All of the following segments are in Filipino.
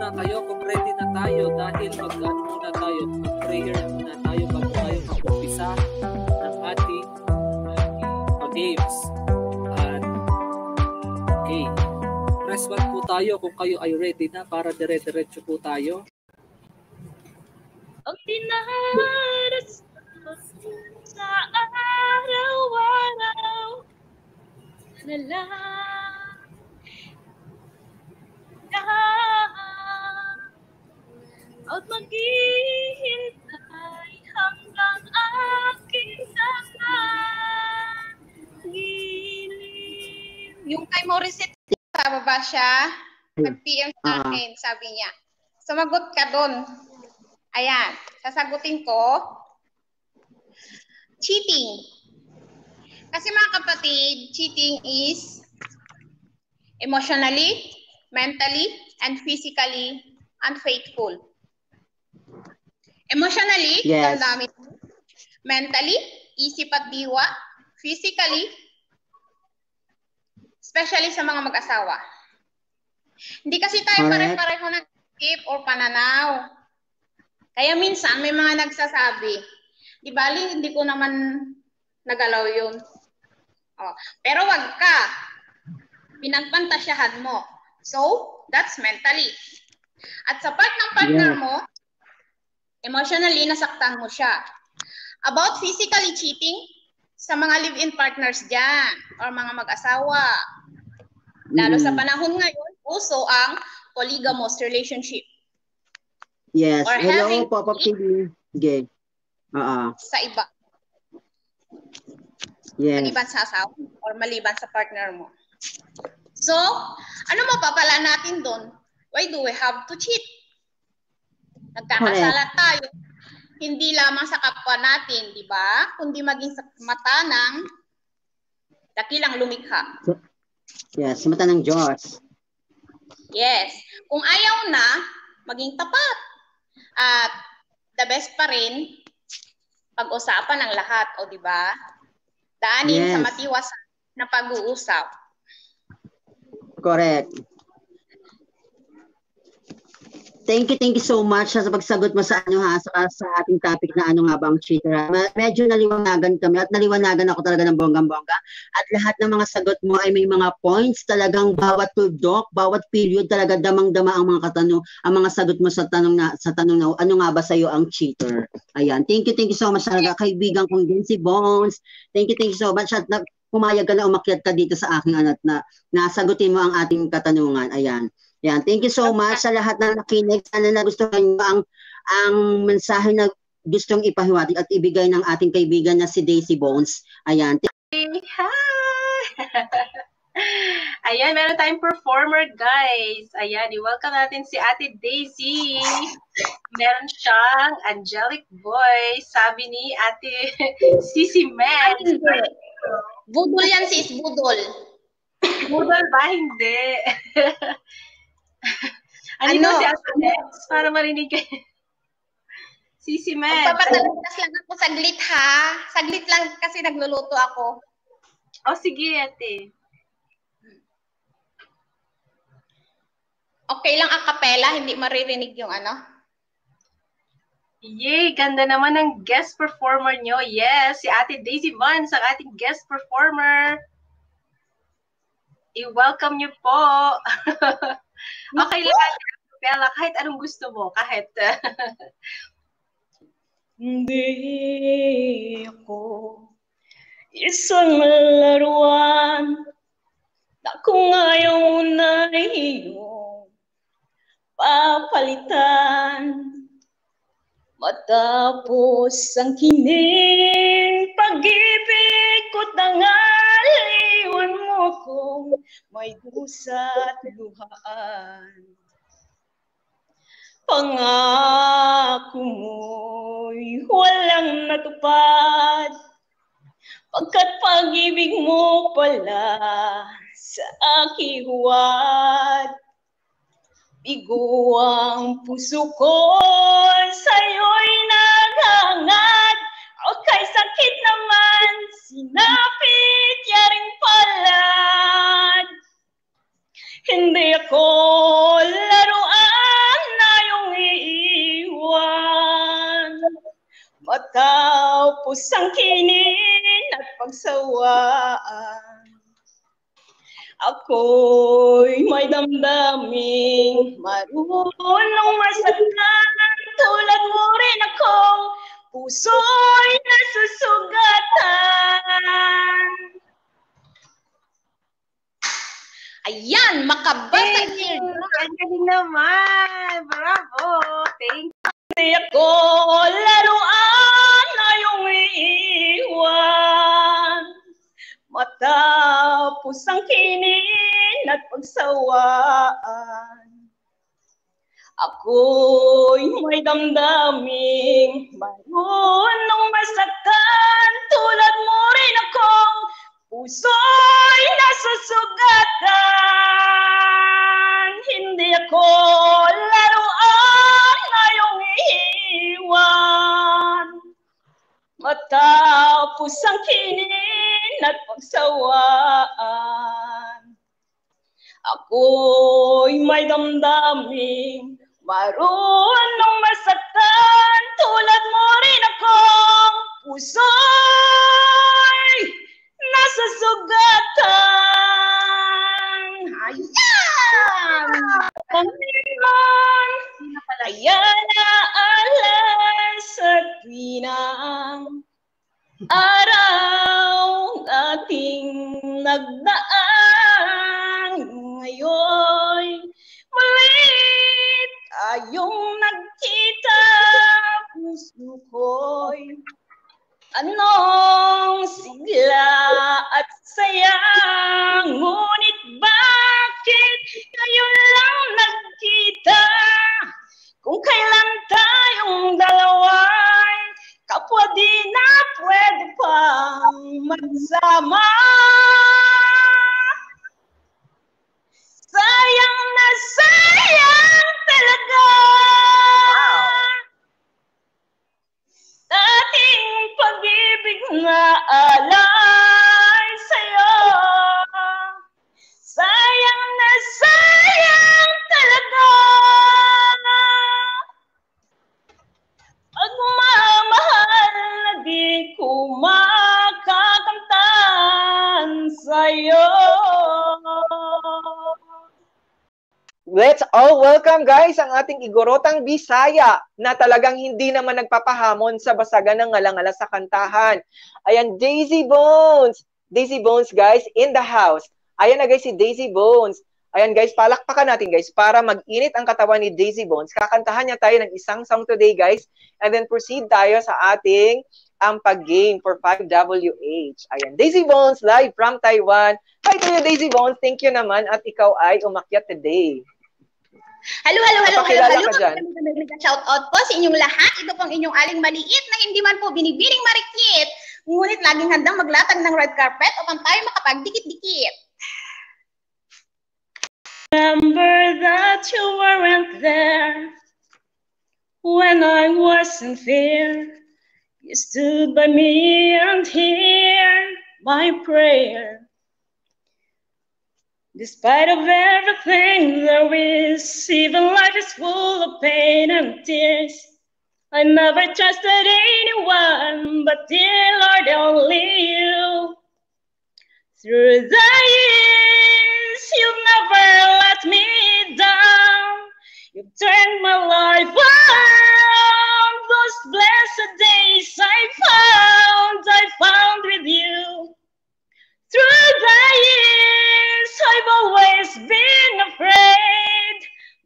muna kayo kung ready na tayo dahil muna tayo, mag-prayer muna tayo bago tayo mag-umpisa ng ating games. At okay, press 1 po tayo kung kayo ay ready na para dire-diretso po tayo. Ang dinaras sa araw-araw na lang at maghihintay hanggang aking nakagilim. Yung kay Morissette, sa baba siya, nag-PM sa akin, sabi niya, sumagot ka doon. Ayan, sasagutin ko, cheating. Kasi mga kapatid, cheating is emotionally, mentally, and physically unfaithful. Emotionally, yes. damdamin. Mentally, isip at diwa. Physically, especially sa mga mag-asawa. Hindi kasi tayo pare-pareho ng isip or pananaw. Kaya minsan may mga nagsasabi, di bali hindi ko naman nagalaw yun. Oh, pero wag ka. Pinagpantasyahan mo. So, that's mentally. At sa part ng partner mo, emotionally nasaktan mo siya. About physically cheating, sa mga live-in partners dyan, or mga mag-asawa, lalo sa panahon ngayon, uso ang polygamous relationship. Yes. Or hello, Pop-Up TV. Okay. Sa iba. Yes. Maliban sa asawa or maliban sa partner mo. So, ano mapapala natin doon? Why do we have to cheat? Nagkakasala tayo. Hindi lamang sa kapwa natin, di ba? Kundi maging sa mata ng dakilang lumikha. Yes, sa mata ng Diyos. Yes. Kung ayaw na, maging tapat. At the best pa rin, pag-usapan ng lahat, o di ba? Daanin sa matiwas na pag-uusap. Correct. Thank you so much sa pagsagot mo sa sa ating topic na ano nga ba ang cheater. Medyo naliwanagan kami at naliwanagan ako talaga ng bonggang-bongga. At lahat ng mga sagot mo ay may mga points, talagang bawat tuldok, bawat period talaga damang-dama ang mga sagot mo sa tanong na ano nga ba sa iyo ang cheater. Ayan. Thank you so much talaga kaibigan kong din si Bones. Thank you so much at pumayag ka na umakyat ka dito sa aking anak na nasagutin mo ang ating katanungan. Ayan. Yan, thank you so much sa lahat ng nakinig. Sana nagustuhan niyo ang mensahe na gustong ipahiwatig at ibigay ng ating kaibigan na si Daisy Bones. Ayan. Hi! Ayan, meron tayong performer, guys. Ayan, i-welcome natin si Ate Daisy. Meron siyang angelic voice. Sabi ni Ate Sisi Med. Budol yan, sis. Budol. Budol ba? Hindi. Ano? Si Ate Nex, para marinig kayo. Sisi Med. Magpapatalagas lang ako saglit, ha? Saglit lang kasi nagluluto ako. O, sige, ate. Okay lang a cappella, hindi maririnig yung ano? Yay! Ganda naman ng guest performer nyo. Yes, si Ate Daisy Vance, ang ating guest performer. I-welcome nyo po. Okay lang, Bella, kahit anong gusto mo, kahit. Hindi ako isang laruan na kung ayaw mo na iyong papalitan. Matapos ang kining pag-ibig ko't nangaliwan mo kong may dusa't luhaan. Pangako mo'y walang natupad, pagkat pag-ibig mo pala sa aking huwad. Bigo ang puso ko sa'yo'y naghangad, o kay sakit naman sinapit yaring palad. Hindi ako laruan matapos ang kinin at pagsawaan. Ako'y may damdaming marunong masaktan, tulad mo rin akong puso'y nasusugatan. Ayan, makabasa din. Ang galing naman. Bravo. Thank you. Hindi ako laruan na iyong iiwan. Matapos ang kinin at pagsawaan. Ako'y may damdaming marunong masaktan, tulad mo rin akong puso'y nasusugatan. Hindi ako laruan na iyong iiwan. Matapos ang kinin at pagsawaan. Ako'y may damdaming marunong masaktan, tulad mo rin akong puso'y nasusugatan. Ayan! Panginoon, ayan na alas at pinang araw nating nagdaan. Ngayon, muli tayong nagkita, puso ko'y anong sigla at saya. Ngunit bakit ngayon lang nagkita? Kung kailan tayong dalawa'y kapwa di na pwede pang magsama. Sayang na sayang talaga. Dating pag-ibig na alay sa'yo. Sayang na sayang talaga. Pagmamahal na di ko makakamtan sa'yo. Let's all welcome, guys, ang ating igorotang Bisaya na talagang hindi naman nagpapahamon sa basagan ng ngalangala sa kantahan. Ayan, Daisy Bones. Daisy Bones, guys, in the house. Ayan na, guys, si Daisy Bones. Ayan, guys, palakpakan natin, guys, para mag-init ang katawan ni Daisy Bones. Kakantahan niya tayo ng isang song today, guys. And then proceed tayo sa ating pag-game for 5WH. Ayan, Daisy Bones, live from Taiwan. Hi to you, Daisy Bones. Thank you naman at ikaw ay umakyat today. Hello. Shout out po sa inyong lahat. Ito pong inyong aling maliit na hindi man po binibiring marikit. Ngunit laging handang maglatag ng red carpet upang tayo makapagdikit-dikit. Remember that you weren't there when I was in fear. You stood by me and heard my prayer. Despite of everything there is, even life is full of pain and tears. I never trusted anyone, but dear Lord, only you. Through the years, you've never let me down. You've turned my life around. Those blessed days I found with you. Through the years, I've always been afraid,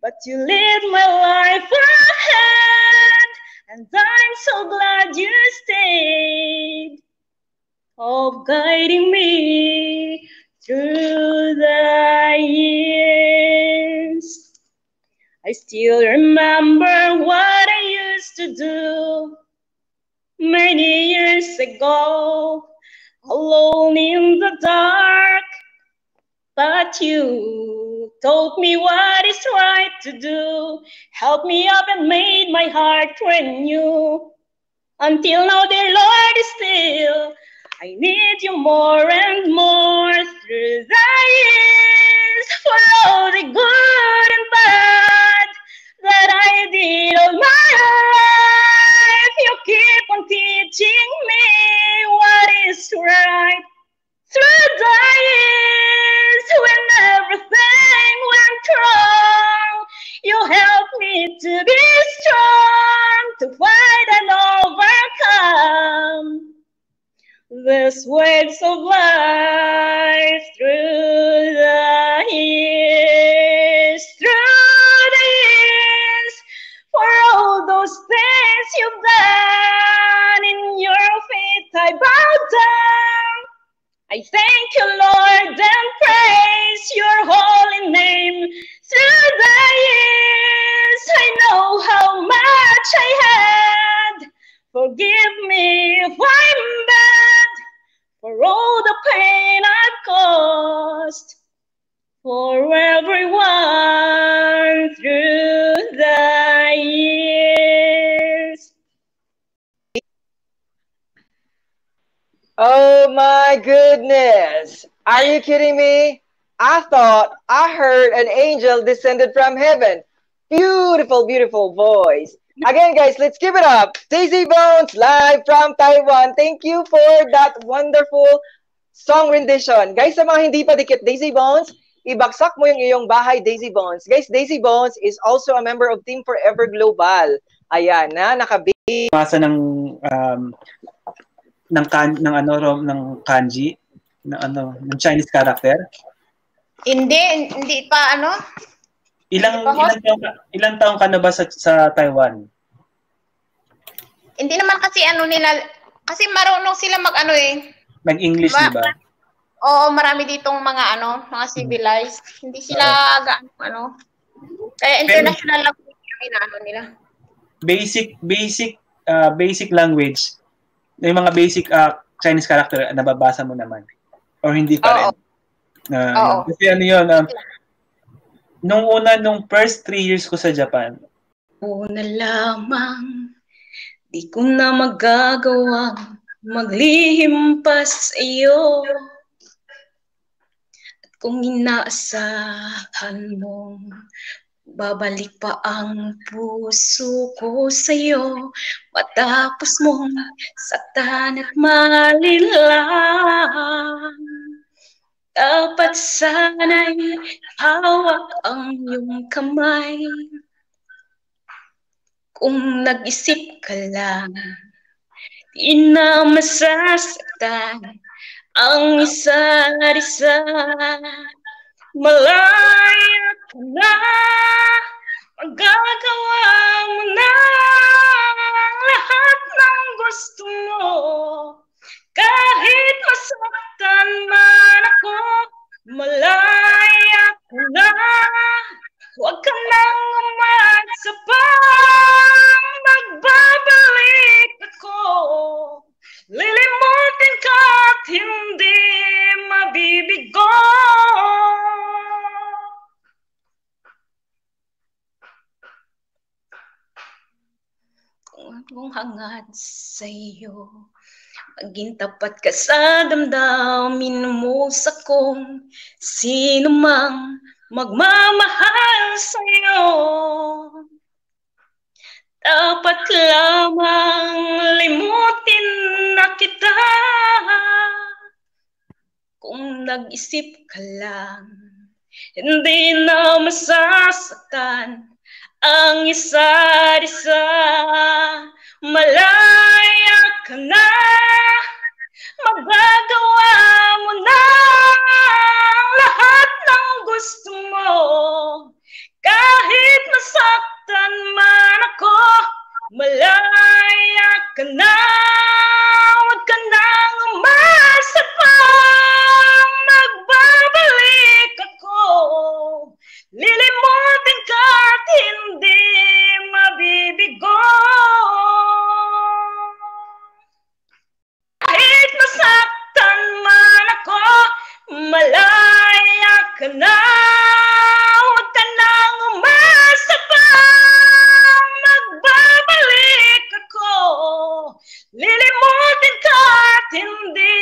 but you lead my life ahead, and I'm so glad you stayed, oh, guiding me through the years. I still remember what I used to do many years ago, alone in the dark, but you told me what is right to do, helped me up and made my heart renew. Until now, dear Lord, still I need you more and more. Through the years, for all the good and bad that I did all my life, you keep on teaching right through the years when everything went wrong. You helped me to be strong, to fight and overcome this waves of life through the years, for all those things you've done. In your feet I bow down. I thank you, Lord, and praise your holy name. Through the years, I know how much I had. Forgive me if I'm bad for all the pain I've caused for everyone through the years. Oh my goodness. Are you kidding me? I thought I heard an angel descended from heaven. Beautiful, beautiful voice. Again, guys, let's give it up. Daisy Bones, live from Taiwan. Thank you for that wonderful song rendition. Guys, sa mga hindi pa dikit Daisy Bones, ibaksak mo yung iyong bahay, Daisy Bones. Guys, Daisy Bones is also a member of Team Forever Global. Ayan, na nakabili. Masa ng kanji, ng Chinese character. Hindi pa ano? Ilang taong ka na ba sa Taiwan? Hindi naman kasi kasi marunong sila Mag-English, di ba? Oo, marami ditong mga civilized. Hindi sila kaya international lang yung nila. Basic language. May mga basic Chinese character nababasa mo naman. Or hindi pa rin. Kasi nung first 3 years ko sa Japan. Una lamang, di ko na magagawang maglihim pa sa iyo. At kung inaasahan mong babalik pa ang puso ko sa'yo, matapos mong saktan at malinlang, dapat sana'y hawak ang iyong kamay. Kung nag-isip ka lang, di na masasaktan ang isa't isa. Malaya ka na, magagawa mo na lahat ng gusto mo. Kahit masaktan man ako, malaya ka na. Huwag ka nang umatsa pa, magbabalik ako. Lilimutin ka at hindi mabibigo. Kung anong hangad sa iyo, maging tapat ka sa damdamin mo sa kung sino mang magmamahal sa'yo. Dapat lamang limutin na kita. Kung nag-isip ka lang, hindi na masasaktan ang isa't isa. Malaya ka na, magagawa mo na lahat ng gusto mo. Kahit masaktan man ako, malaya ka na. Huwag ka nang umasa pa, magbabalik ako. Lilimutin ka at hindi mabibigo. Kahit masaktan man ako, malaya ka na. Huwag ka nang umasa pa, magbabalik ako. Lilimutin ka at hindi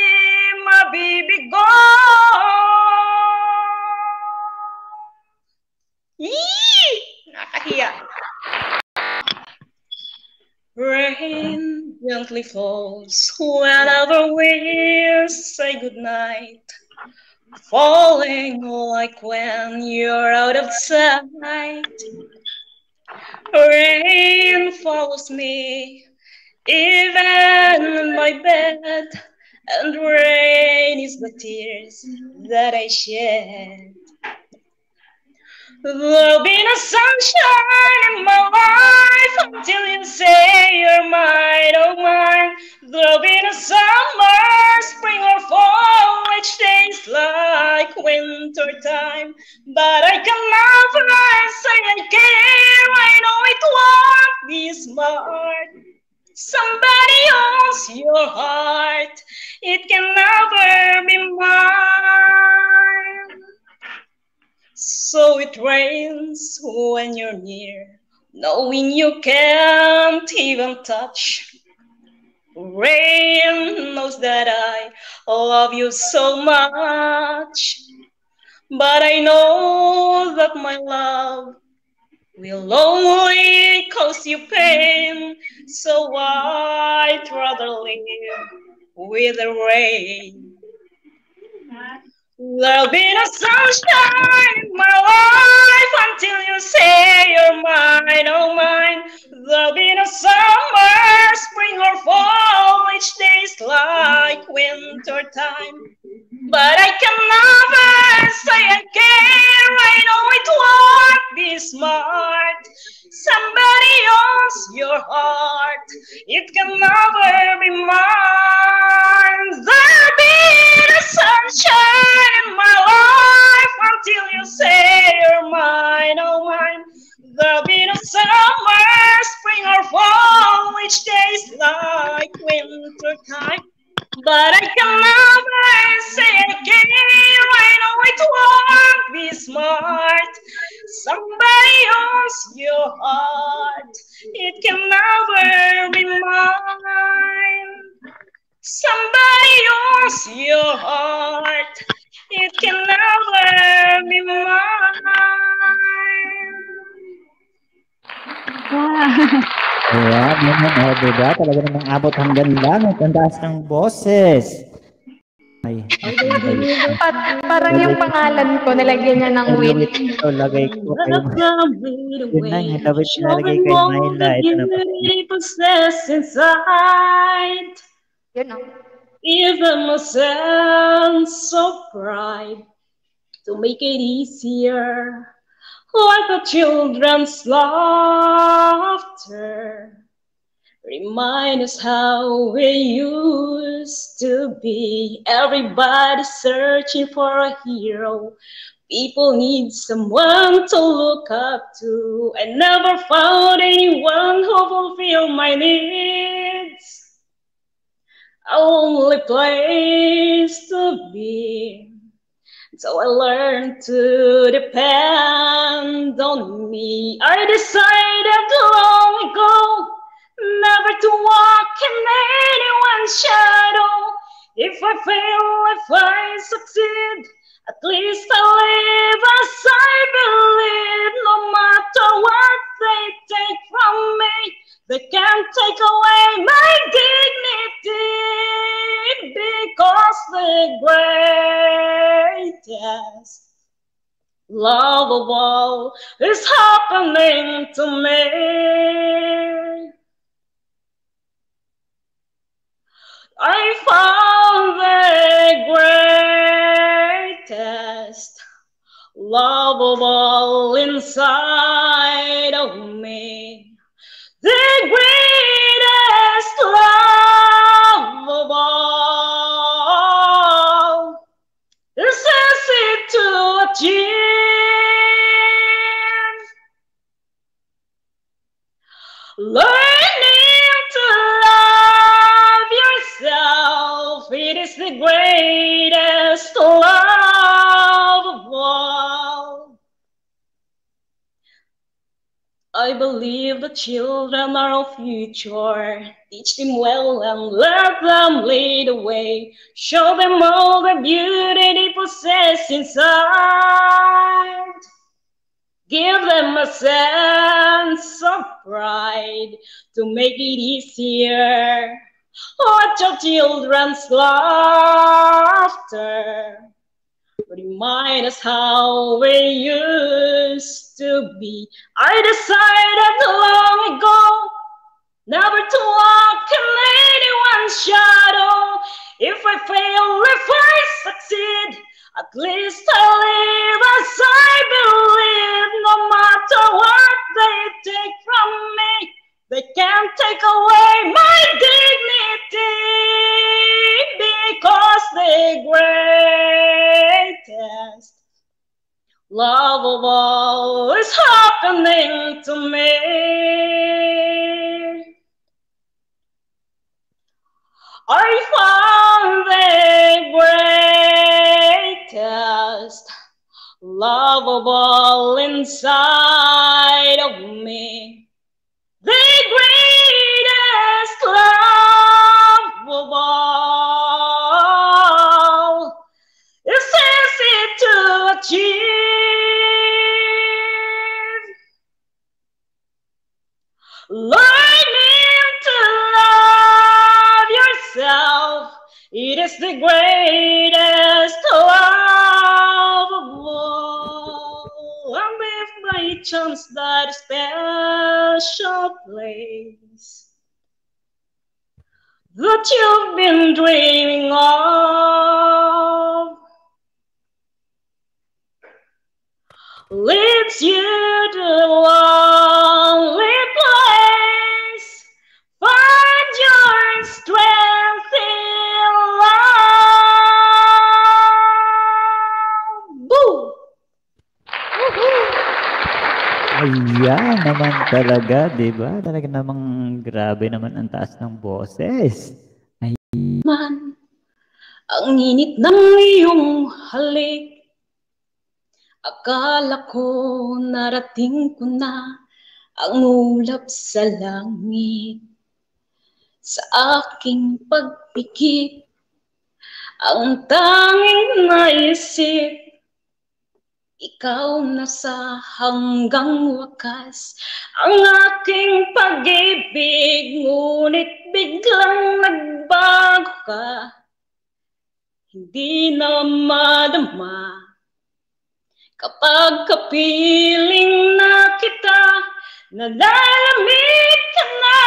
mabibigo. Yee! Nakahiya. Rain gently falls whenever we say goodnight, falling like when you're out of sight. Rain follows me even in my bed, and rain is the tears that I shed. There'll be no sunshine in my life until you say you're mine, oh mine. There'll be no summer, spring or fall, each day's like winter time. But I can never say I care, I know it won't be smart. Somebody owns your heart, it can never be mine. So it rains when you're near, knowing you can't even touch. Rain knows that I love you so much, but I know that my love will only cause you pain. So I'd rather live with the rain. There'll be no sunshine in my life until you say you're mine, oh mine. There'll be no summer, spring or fall, each day's like winter time. But I can never say I care, I know it won't be smart. Somebody owns your heart, it can never be mine. There'll be no sunshine in my life until you say you're mine, oh mine. There'll be no summer, spring or fall, each day's like winter time. But I can never say again, I know it won't be smart. Somebody owns your heart, it can never be mine. Somebody owns your heart, it can never be mine. Ayan, diba? Talaga namang abot hanggang langit. Ang taas ng boses. Ay. Parang yung pangalan ko, nalagyan niya ng win. Ito, lagay ko kayo. Yun na, nalagay kay Myla. Ito na ba? Yun na. Even my sense of pride to make it easier. Like the children's laughter, remind us how we used to be. Everybody searching for a hero. People need someone to look up to. I never found anyone who fulfilled my needs. A lonely place to be. So I learned to depend on me. I decided long ago never to walk in anyone's shadow. If I fail, if I succeed, at least I live as I believe. No matter what they take from me, they can't take away my dignity, because the greatest love of all is happening to me. I found the greatest love of all inside of me. The greatest love of all is easy to achieve. Learning to love yourself, it is the greatest love of all. I believe the children are our future. Teach them well and let them lead the way. Show them all the beauty they possess inside. Give them a sense of pride to make it easier. Watch your children's laughter. Remind us how we used to be. I decided long ago never to walk in anyone's shadow. If I fail, if I succeed, at least I live as I believe. No matter what they take from me, they can't take away my dignity, because the greatest love of all is happening to me. I found the greatest love of all inside of me. The greatest love of all is easy to achieve. Learning to love yourself, it is the greatest love of all. And if by chance that special place that you've been dreaming of leads you to a lonely place, find your strength in love. Boo! Ayan naman talaga, di ba? Talaga namang grabe naman ang taas ng boses. Man, ang init ng iyong halik, akala ko narating ko na ang ulap sa langit. Sa aking pagpikit, ang tanging naisip, ikaw na sa hanggang wakas ang aking pag-ibig, ngunit biglang nagbago ka, hindi na madama. Kapag kapiling na kita, nalalamig ka na.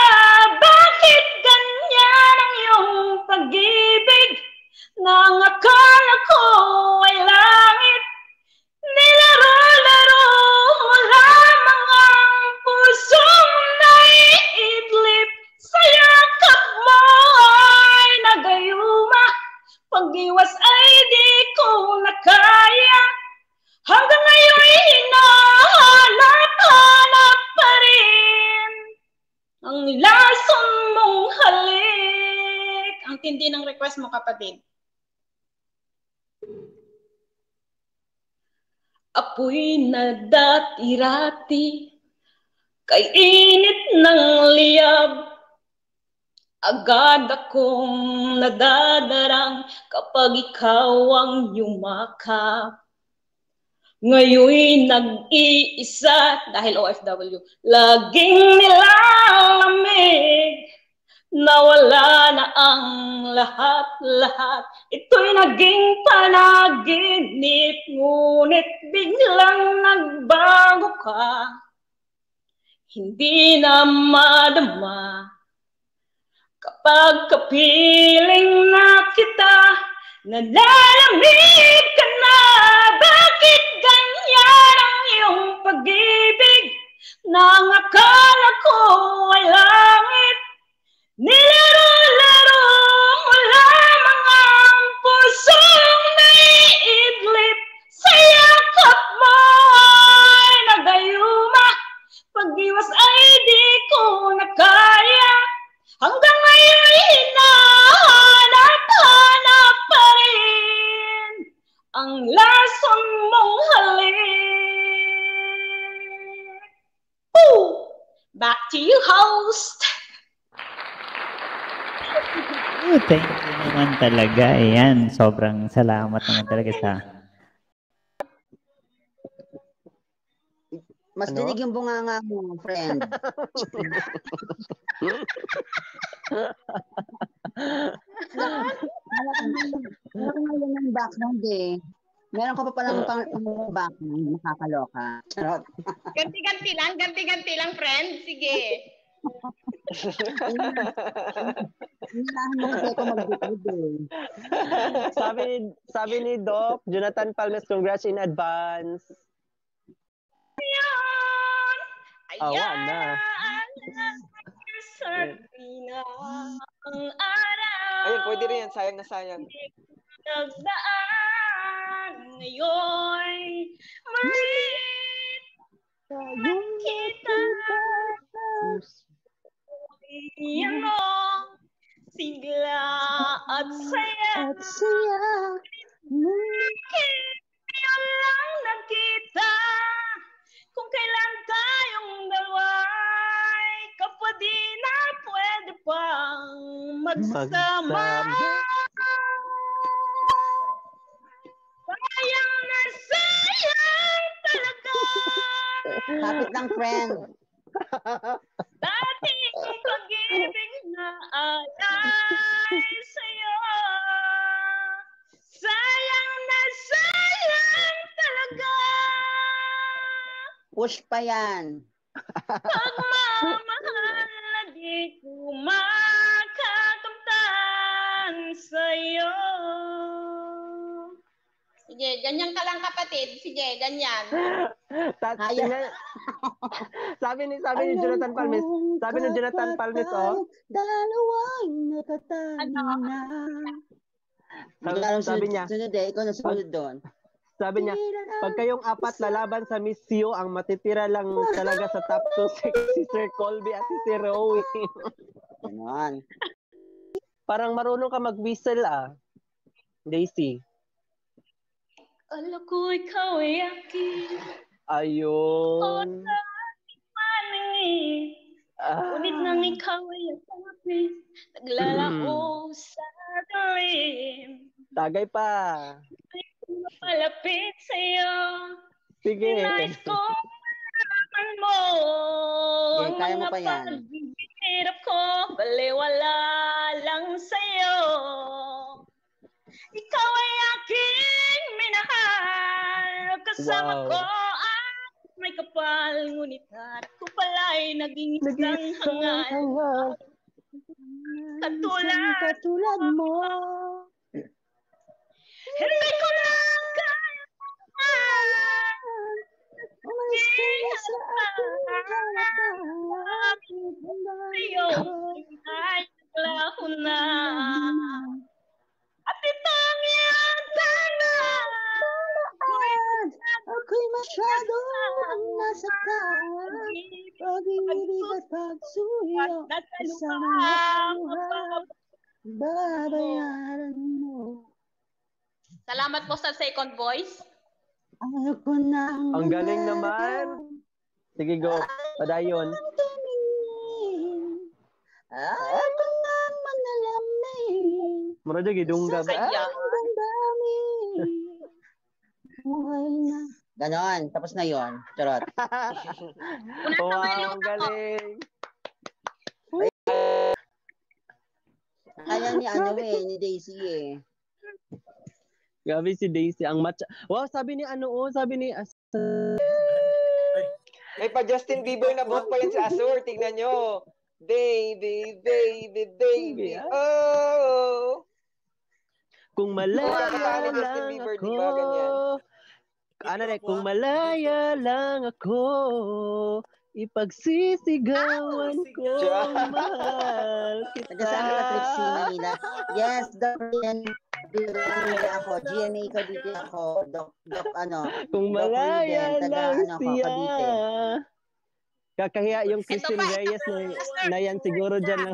Bakit ganyan ang iyong pag-ibig? Nang akala ko ay langit, nilaro-laro mo lamang ang pusong naiidlip. Sa yakap mo ay nagayuma, pag-iwas ay di ko na kaya. Hanggang ngayon hinahanap-hanap pa rin ang lason mong halik. Ang tindi ng request mo, kapatid. Apoy na dati-rati, kay init ng liyab, agad akong nadadarang kapag ikaw ang yumakap. Ngayon'y nag-iisa dahil OFW, laging nilalamig, nawala na ang lahat-lahat. Ito'y naging panaginip, ngunit biglang nagbago ka, hindi na madama. Kapag kapiling na kita, nalalamig ka na. Bakit ganyan ang iyong pag-ibig? Nang akala ko ay langit, nilaro-laro mo lamang ang pusong naiidlip. Sa yakap mo ay nagayuma, pag-iwas ay di ko na kaya. Hanggang ngayon hinahanap-hanap pa rin ang lason mong halik. Woo! Back to you, host. Thank you naman talaga. Ayan, sobrang salamat naman talaga sa Mas dinig yung bunganga mo, friend. Meron nga lang ng background eh. Meron ka pa palang background, makakaloka. Charot. Ganti-ganti lang, friend. Sige. Hinahan mo kasi ako mag-decode eh. Sabi ni Doc, Jonathan Palmes, congrats in advance. Ayan na. Ang araw. Ayun, pwede rin yan. Sayang na sayang. Nagdaan ngayon. Marit. Magkita. Yan mo. Sigla at saya. Kaya lang nagkita. Kung kailan tayong dalawa'y kapwa di na pwede pang magsama. Sayang na sayang talaga. Kapit lang, friend. Dating pag-ibig na alay sa'yo. Sayang na sayang talaga. Push pa yan. Pagmamahal na di ko makakamtan sa'yo. Sige, ganyan ka lang kapatid. Sige, ganyan. Sabi ni Jonathan Palmes. Sabi ni Jonathan Palmes, oh. Dalawang nakatali na. Sabi niya. Sunod eh, ikaw na sunod doon. Sabi niya, pag kayong apat lalaban sa Miss You, ang matitira lang talaga sa top 2 si Sir Colby at si Sir Rowie. Ganon. Parang marunong ka mag-whistle Daisy. Alam ko ikaw ay akin. Ayun. Ngunit nang ikaw ay atapin, naglalao sa dilim. Tagay pa. Palapit sa'yo. Sige. Nais ko malaman mo. Okay, kaya mo pa yan. Paghihirap ko, baliwala lang sa'yo. Ikaw ay aking minahal. Kasama ko at may kapal. Ngunit at ko pala'y naging isang hangal. Katulad mo. Hindi ko lang kaya umalis ka na sa aking sa'yo ay naglaho na. At itong yata na ako'y masyadong nasaktan. Pag-ibig at pagsuyo kasama ang babayaran mo. Salamat po sa second voice. Ang galing naman. Sige, go. Padayon. Ako naman alam Mura dyan, gidunggab. Ganon, tapos na yon. Charot. Wow, ang galing. Kaya ni Daisy eh. Gabi si Daisy ang matcha. Wow, sabi ni May pa Justin Bieber na buhok pa yan si Azur. Tignan nyo. Baby, baby, baby. Oh. Kung malaya lang ako. Kung malaya lang ako, ipagsisigawan ko, mahal kita. Taga-saan ka, Trixie, Manila? Yes, Dr. ako. GMA Cavite ako. Kung malaya lang siya. Kakahiya yung Christine Reyes na yan siguro dyan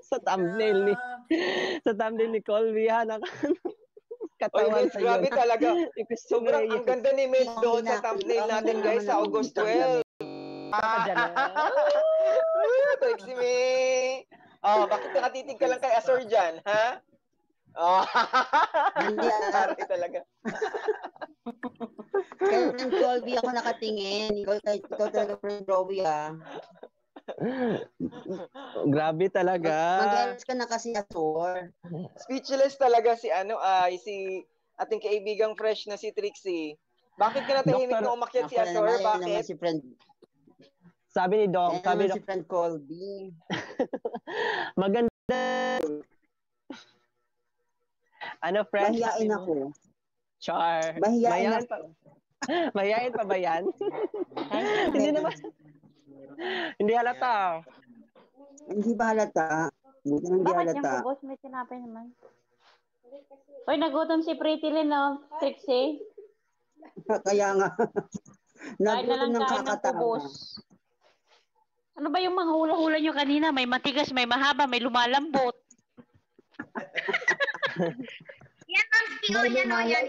sa thumbnail ni Colby. Katawan sa grabe talaga. Sobrang ang ganda ni Mel doon sa thumbnail natin guys sa August 12. Trixie May. Bakit nakatitig ka lang kay Azur dyan, ha? Hindi talaga. Kaya friend Colby ako nakatingin. Ikaw talaga friend Rowie Grabe talaga. Mag-elis ka na kasi Azor. Speechless talaga si si ating kaibigang fresh na si Trixie. Bakit ka natahimik na umakyat si Azor? Bakit? Naman si friend. Sabi ni Doc, si friend Colby. Maganda. Ano, friend? Mahiyain ako. Char. Mahiyain ako. Mahiyain pa ba yan? Hindi naman. Hindi halata. Hindi ba halata? Hindi halata. Bakit yung boss may tinapay naman? Uy, nagutom si Pretty Lynn, no? Trixie. Kaya nga. Kain na lang ng kain ng pubos. Ano ba yung mga hula-hula nyo kanina? May matigas, may mahaba, may lumalambot. Yan ang skill niya, no? Yan.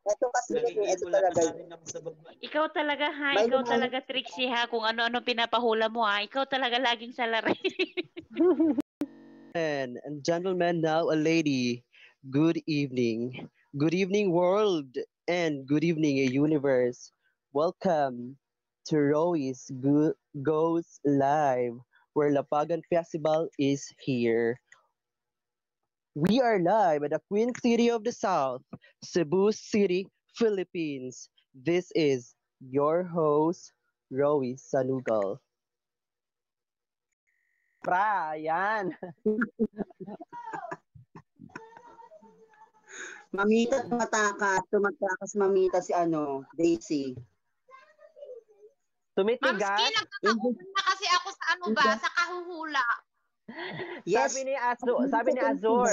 Ito kasi, ito talaga. Ikaw talaga, ha? Ikaw talaga, Trixie, ha? Kung ano-ano pinapahula mo, ha? Ikaw talaga laging salary. And gentlemen, now a lady. Good evening. Good evening, world. And good evening, universe. Welcome to Roy's Goes Live, where Lapagan Festival is here. We are live at the Queen City of the South, Cebu City, Philippines. This is your host, Roy Sanugal. Yan. Mamita tumatakas mamita si Daisy. Ma'am Tumitigas. Ski, nagkakauna na kasi ako sa sa kahuhula. Yes. Sabi ni Azor.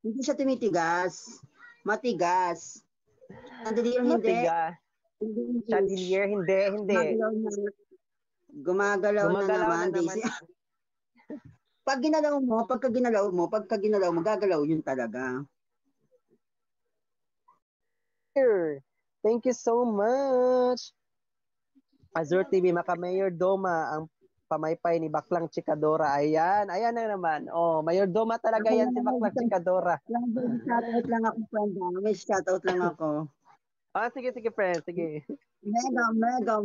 Hindi siya tumitigas. Matigas. Chandelier hindi. Chandelier hindi. Gumagalaw na naman, Daisy. Pagka ginalaw mo, gagalaw yun talaga. Thank you so much. Azur TV, Mayor Doma, ang pamaypay ni Baklang Chikadora. Ayan na naman. Oh, Mayor Doma talaga yan si Baklang Chikadora. Shoutout lang ako, friend. May shoutout lang ako. Sige, friend. Sige.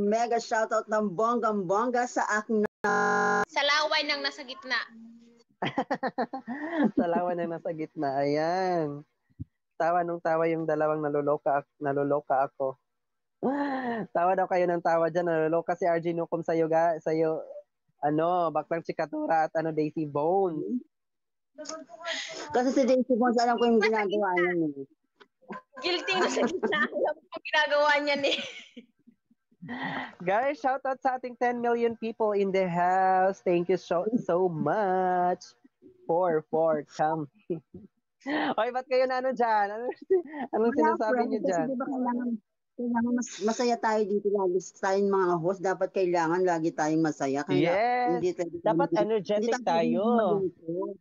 Mega shoutout ng bonggang-bongga sa aking sa laway ng nasa gitna. Sa laway ng nasa gitna. Ayan. Tawa yung dalawang naluloka ako. Tawa daw kayo ng tawa dyan. Naluloka si RJ Nukom sa'yo, Baklang Chikatura at Daisy Bones. Kasi si Daisy Bones, alam ko yung ginagawa niya. Guilty na sa gitna. Alam ko yung ginagawa niya Guys, shout out sa ating 10 million people in the house. Thank you so much for coming. Oy, ba't kayo na dyan? Anong sinasabi niyo dyan? Kasi diba kailangan masaya tayo dito lagi tayong mga host. Dapat kailangan lagi tayong masaya. Kaya yes! Dapat energetic tayo.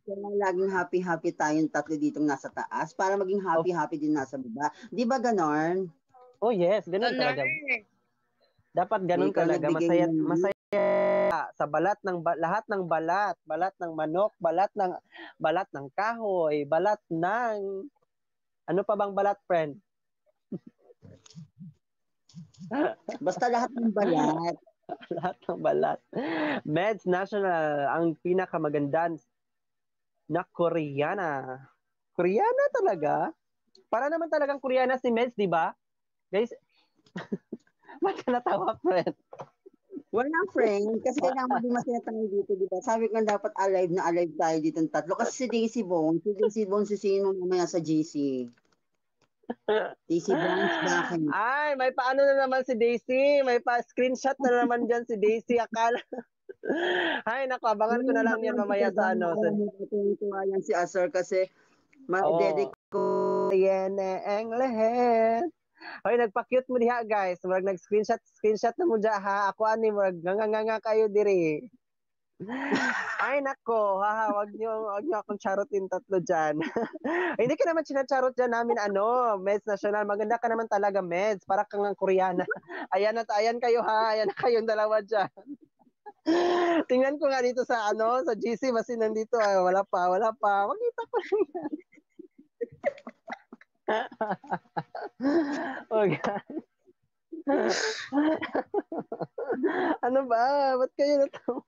Kaya laging happy tayong tatlo ditong nasa taas para maging happy din nasa baba. Di ba ganon? Oh yes, ganon talaga. Dapat ganon talaga. Masaya sa lahat ng balat ng manok, balat ng kahoy, balat ng ano pa bang balat, friend? Basta lahat ng balat. Lahat ng balat. Meds National, ang pinakamagandang na Koreana. Koreana talaga? Para naman talagang Koreana si Meds, di ba? Guys, ba't ka natawa, friend? Wala, friend. Kasi kailangan maging masaya tayo dito, di ba? Sabi ko dapat alive tayo dito ng tatlo. Kasi si Daisy Bones, sisingin mo mamaya sa GC. Daisy Bones, bakit? Ay, may paano na naman si Daisy. May pa-screenshot na naman dyan si Daisy. Akala. Ay, naku, abangan ko na lang yan mamaya sa Yan si Azor kasi ma-dedicate ko. Yan ang lahat. Hoy, nagpa-cute mo diha, guys. Marag nag-screenshot na mo diha, ha. Ako ani marag nga kayo diri. Ay nako, wag niyo akong charotin tatlo diyan. Hindi ka naman sinacharot diyan namin Meds National. Maganda ka naman talaga, Meds. Para kang Koreana. Ayan kayo, ha. Ayan na kayong dalawa diyan. Tingnan ko nga dito sa sa GC basi nandito. Ay, wala pa. Makita ko lang yan. Oh, guys. Ano ba? Ba't kayo natawa?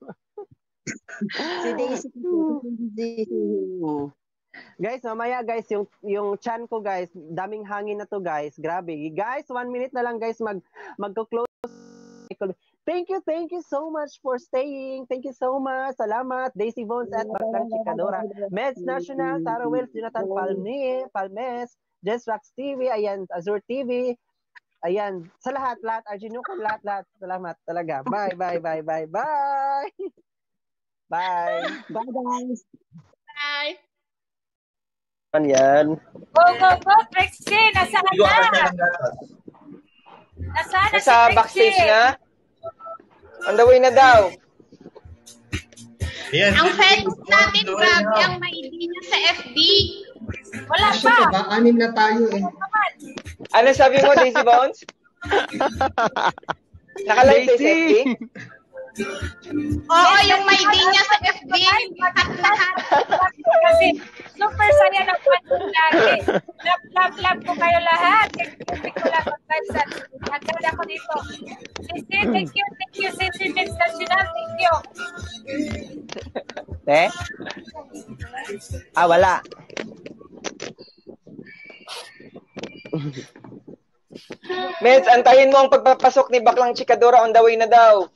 Si Daisy. Guys, mamaya guys, yung chan ko guys, daming hangin na to guys. Grabe. Guys, 1 minute na lang guys magko-close. Thank you so much for staying. Thank you so much. Salamat. Daisy Bones at Baklang Chikadora. Meds National, Tara Wells, Jonathan Palmes, Jess Rax TV, ayan, Azure TV. Ayan, sa lahat, Arjinuko, lahat. Salamat talaga. Bye. Bye. Bye, guys. Bye. Yan. Go, Trixie! Nasaan na? Nasaan na si Nasa Trixie? backstage na? On the way na daw. Ayan. Ang fans natin, grabe ang maidi niya sa FB. Wala Kasi pa. ba? 6 na tayo eh. Ano sabi mo, Daisy Bones? Nakalive tayo sa FB? Oo, yung maidi niya sa FB. Lahat. Kasi super saya ng pansin lagi. Love ko kayo lahat. Hindi ko lang mag-vibes. Nagkaroon ako dito. Sisi, thank you. Sisi, Meds National, thank you. Wala. Meds, antayin mo ang pagpapasok ni Baklang Chikadora, on the way na daw.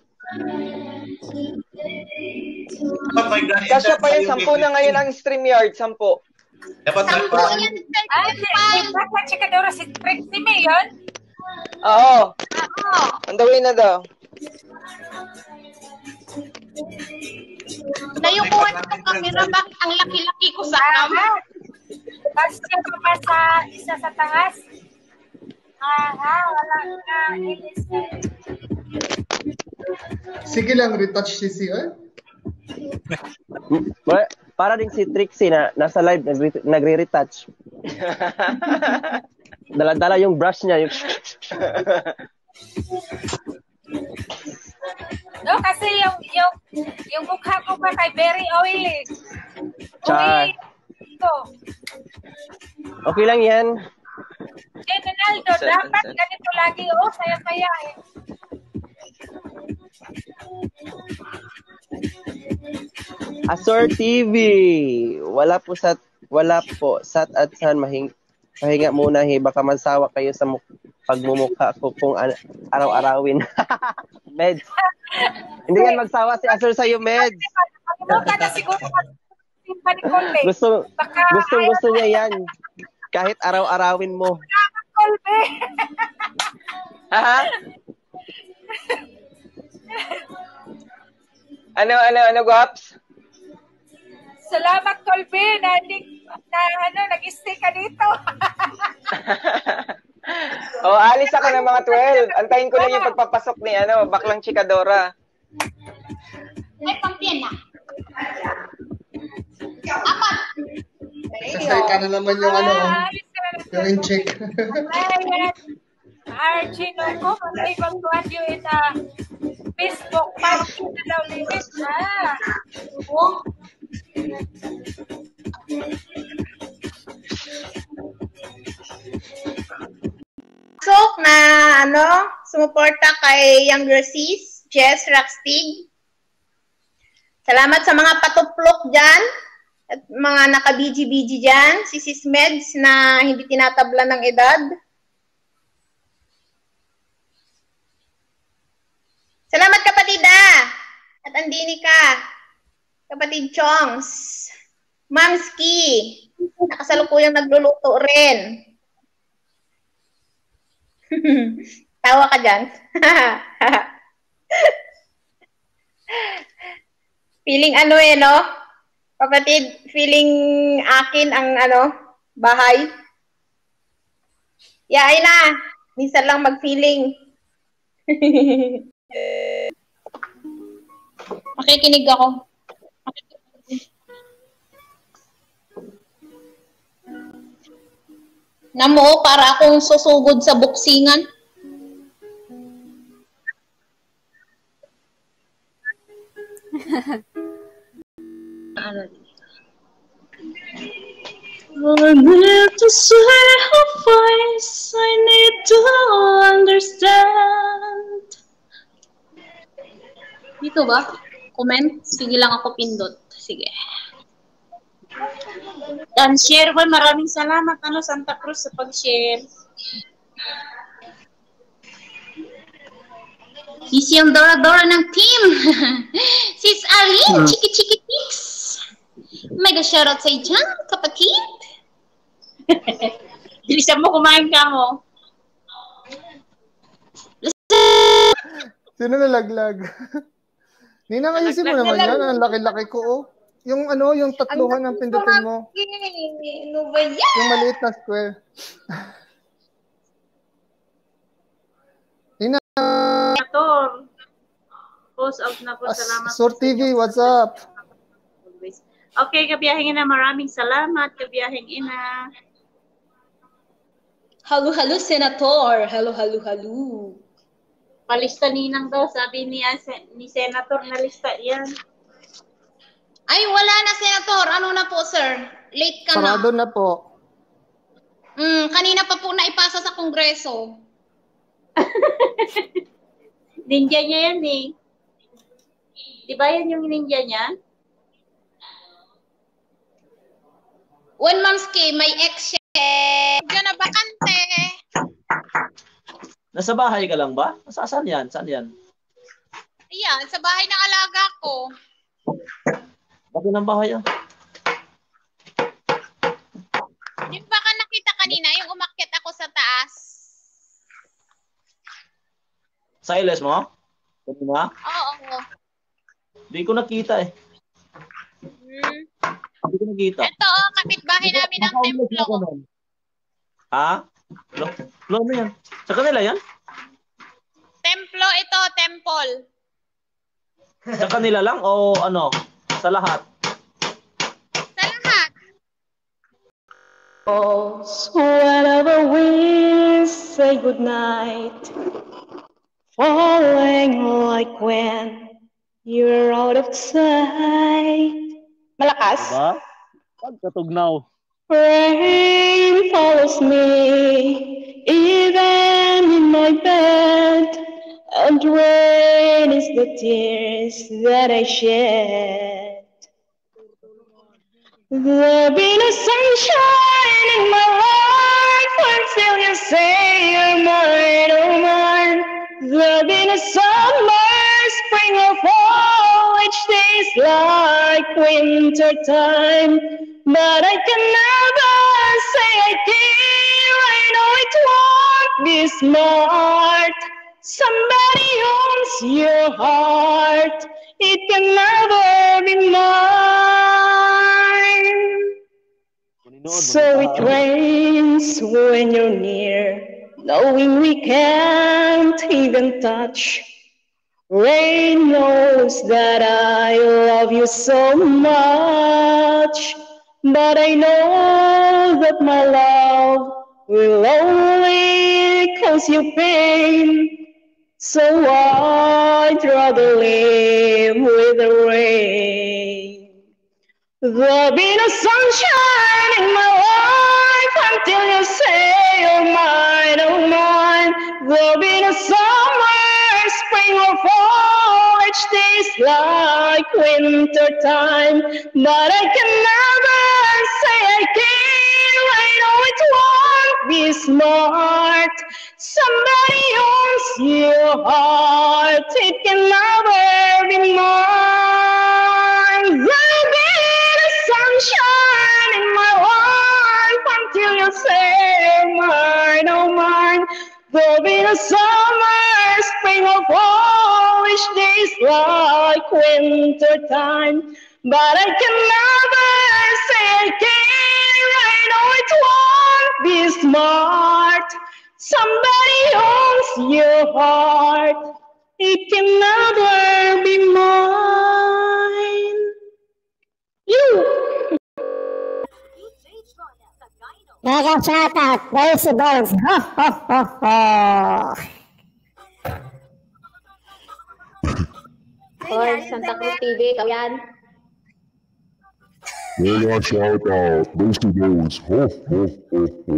Kasya pa yun, 10 na ngayon ang StreamYard, 10. Dapat Baklang Chikadora si Trixie May yun? Oo. On the way na daw. Nayukuhan ko camera, bakit ang laki-laki ko sa kama? Kasi pa sa isa sa taas. Wala na. Sige lang, retouch si CR. Para din si Trixie na nasa live nagre-retouch. Dala-dala yung brush niya. No, kasi yung mukha ko pa kay very oily. Char. Okay lang yan. Ronaldo, dapat ganito lagi. Saya-saya eh. Azure TV. Wala po sat at san pahinga muna baka mansawa kayo sa pagmumukha ko kung araw-arawin. Meds. Hindi yan magsawa si Azure sa'yo, Meds. Gusto niya yan. Kahit araw-arawin mo. Ha? Ano, Guaps? Salamat, Colby, nag-stay ka dito. Alis ako ng mga 12. Antayin ko lang yung pagpapasok ni Baklang Chikadora. Ay, pampiyan na. Apat. Sasay ka na naman yung yung in-check. Archino ko, mag-ibang tuwan yun in Facebook. Parang na daw limit na. So, sumuporta kay Younger Sis, Jess Raxtig. Salamat sa mga patuplok dyan at mga naka-BG dyan, si Sis Meds na hindi tinatabla ng edad. Salamat kapatid at andini ka, kapatid Chongs, Mamski, nakasalukuyang nagluluto rin. Tawa ka dyan. Feeling no? Kapatid, feeling akin ang bahay. Yaay na. Minsan lang mag-feeling. Makikinig ako. Namo, para akong susugod sa buksingan. I need to say how fast I need to understand. Dito ba? Comment? Sige lang ako pindot. Sige. Dan share boy, maraming salamat Santa Cruz sa pag-share. Sis yung Dora-Dora ng team. Sis Arlene, chiki-chiki-tix. Mega shoutout sa dyan, kapatid. Bilisan mo, kumain ka mo. Sino nalaglag? Nina, ayusin mo naman yan. Ang laki-laki ko, oh. Yung yung tatluhan ng pindutin mo. Ano ba yan? Yung maliit na square. Nina! Post out na po. Salamat. Sur TV, what's up? Okay, kabiyahing ina, maraming salamat. Kabiyahing ina. Halo, Senator. Halo. Palista ninang daw, sabi ni Senator na lista yan. Ay, wala na, Senator. Ano na po, sir? Late ka Sarado na po. Kanina pa po naipasa sa Kongreso. Ninja niya yan eh. Diba yan yung ninja niya? 1 month kay may ex siya. Diyan na bakante. Nasa bahay ka lang ba? Saan yan? Saan yan? Ayan, sa bahay ng alaga ko. Bakit ng bahay yan? Yung baka nakita kanina, yung umakyat ako sa taas. Sa iles mo? Kanina? Oo. Hindi ko nakita eh. Hindi ko nakita. Ito, kapitbahay namin ng templo. Ha? Ano yan? Sa kanila yan? Templo ito, temple. Sa kanila lang o ano? Sa lahat? Sa lahat. Oh, so whenever we say goodnight, falling like when you're out of sight. Malakas? Diba? Pagkatugnaw. Rain follows me, even in my bed, and rain is the tears that I shed. There'll be no sunshine in my life until you say you're mine, oh mine. There'll be no summer, spring or fall, each day's like winter time. But I can never say I care, I know it won't be smart. Somebody owns your heart, it can never be mine. So it rains when you're near, knowing we can't even touch. Rain knows that I love you so much, but I know that my love will only cause you pain. So I'd rather live with the rain. There'll be no sunshine in my life until you say you're mine, oh mine. There'll be no summer, spring or fall, each day's like winter time. But I can never say I care, I know it won't be smart. Somebody owns your heart, it can never be mine. There'll be the sunshine in my life until you say you're mine, oh mine. There'll be the summer, spring or fall, each day's like winter time. But I can never say I care, I know it won't be smart. Somebody owns your heart, it can never be mine. You! Mega shoutout, Crazy Bones. Ho, ho, ho, ho. Or Santa Cruz TV, ikaw yan. Mega shoutout. Those to those. Ho, ho, ho, ho.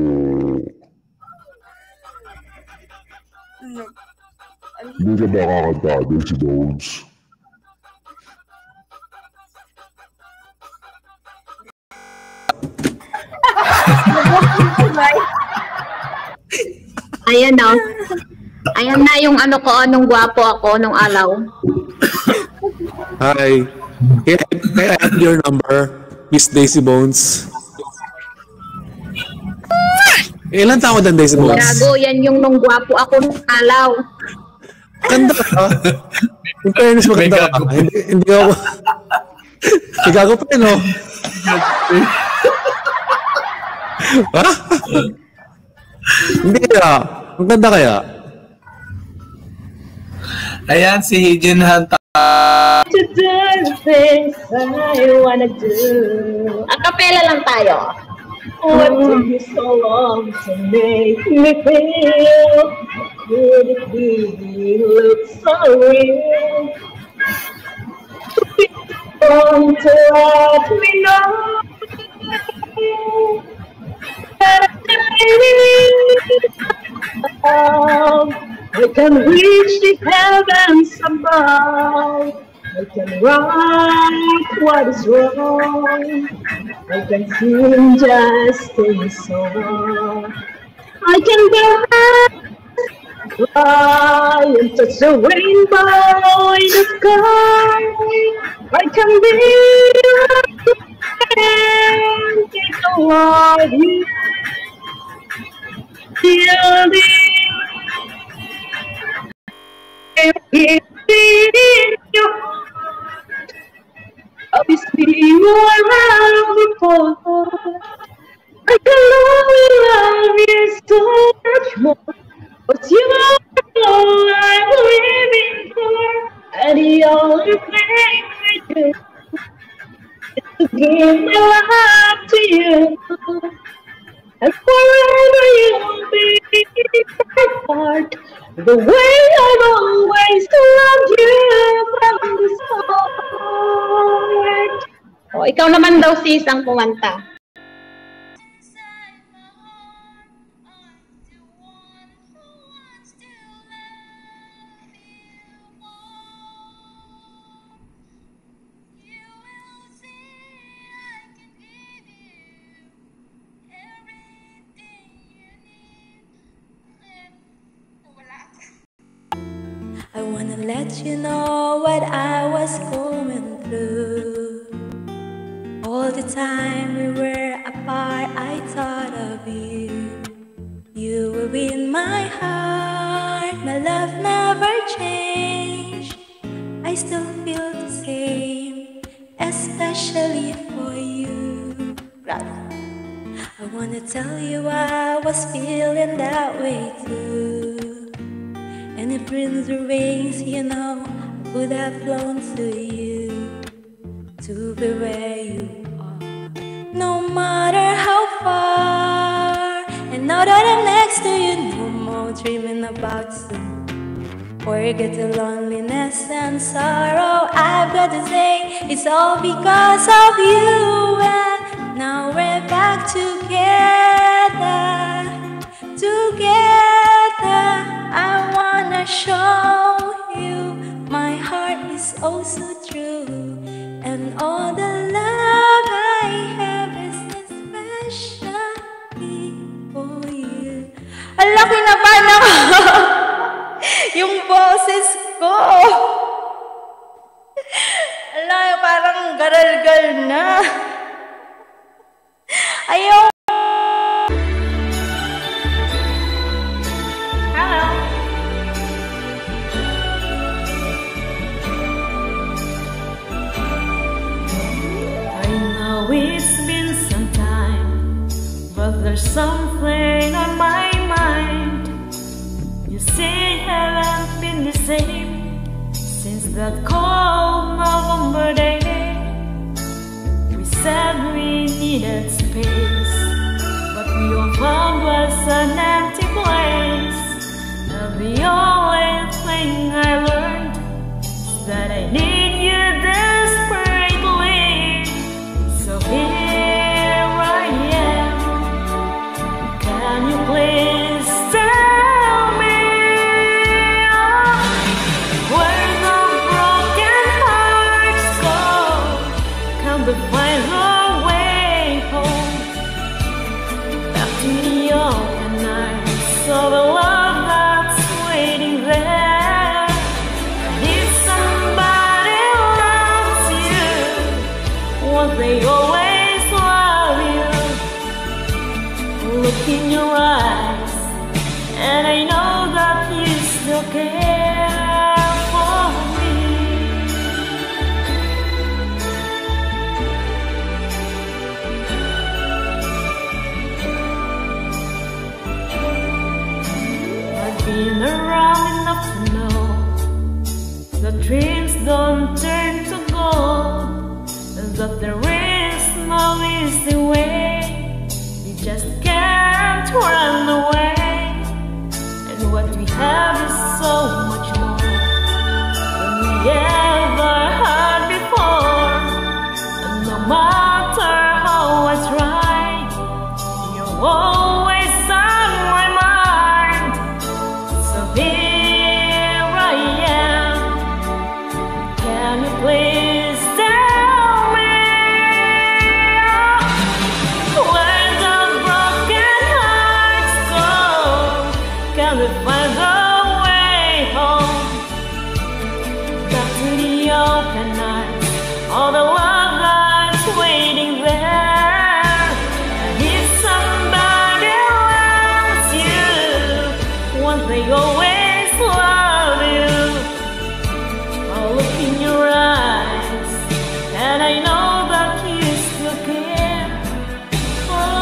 Hindi ka ba kakanta? Those to those. Ayan na. Ayan na yung ano ko, anong gwapo ako nung alaw. Hi. Can I have your number, Miss Daisy Bones? Ilan taon ang Daisy Bones? Gago, yan yung nung gwapo ako nung alaw. Ganda ka. In fairness, maganda ka. Hindi ako... Gago pa rin, oh. Ha? Hindi kaya. Maganda kaya. Ayan, si Hijin Hanta. To do the things I wanna do. Acapella lang tayo. What took you so long to make me feel? Could it be you look so real? Want to let me know that I can reach the heavens above. I can right what is wrong. I can sing just a song. I can fly and touch the rainbow in the sky. I can be and take a lot of you. Till the obviously you are around before. I can only love you so much more. But you are all I'm living for. And the only thing I do is to give my life to you. And forever you'll be my heart. The way I've always loved you from the start. O, ikaw naman daw sis ang kumanta. I wanna let you know what I was going through. All the time we were apart, I thought of you. You were in my heart, my love never changed. I still feel the same, especially for you. I wanna tell you I was feeling that way too. And if rains or rains, you know, I would have flown to you, to be where you are. No matter how far, and now that I'm next to you, no more dreaming about soon. Forget the loneliness and sorrow. I've got to say, it's all because of you. And now we're back together, together. I wanna show you my heart is oh so true, and all the love I have is especially for you. Ang laki na ba na yung boses ko? Ala, parang garal-gal na. Ayaw. It's been some time, but there's something on my mind. You say haven't been the same since that cold November day. We said we needed space, but we all found was an empty place. And the only thing I learned is that I need you desperately. So here won't they always love you? Look in your eyes, and I know that you still care for me. I've been around enough to know that dreams don't turn to gold, and that there is no easy way. You just can't run away. And what we have is so much more than we ever had before. And no matter how I try, you're always on my mind. So here I am. Can you please tell me where the broken hearts go? Can we find a way home? Back to the open arms, all the love that's waiting there. And if somebody loves you, won't they always love you? I'll look in your eyes, and I know that you still care for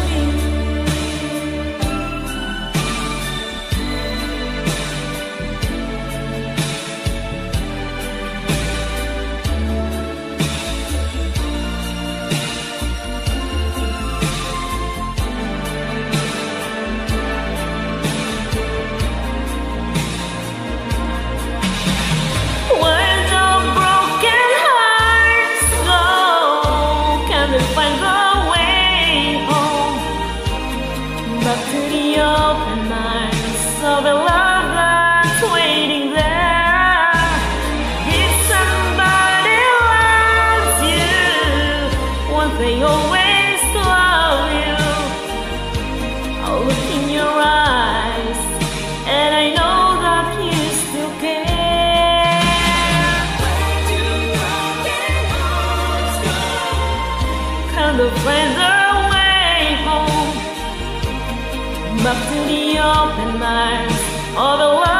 me. Where the broken hearts go, can they find the way home? Back to the open arms of the love that's waiting there. If somebody loves you, won't they always love you? I'll look in your eyes, and I know that you still care. Kind of find their way home. Back to the open arms, all the love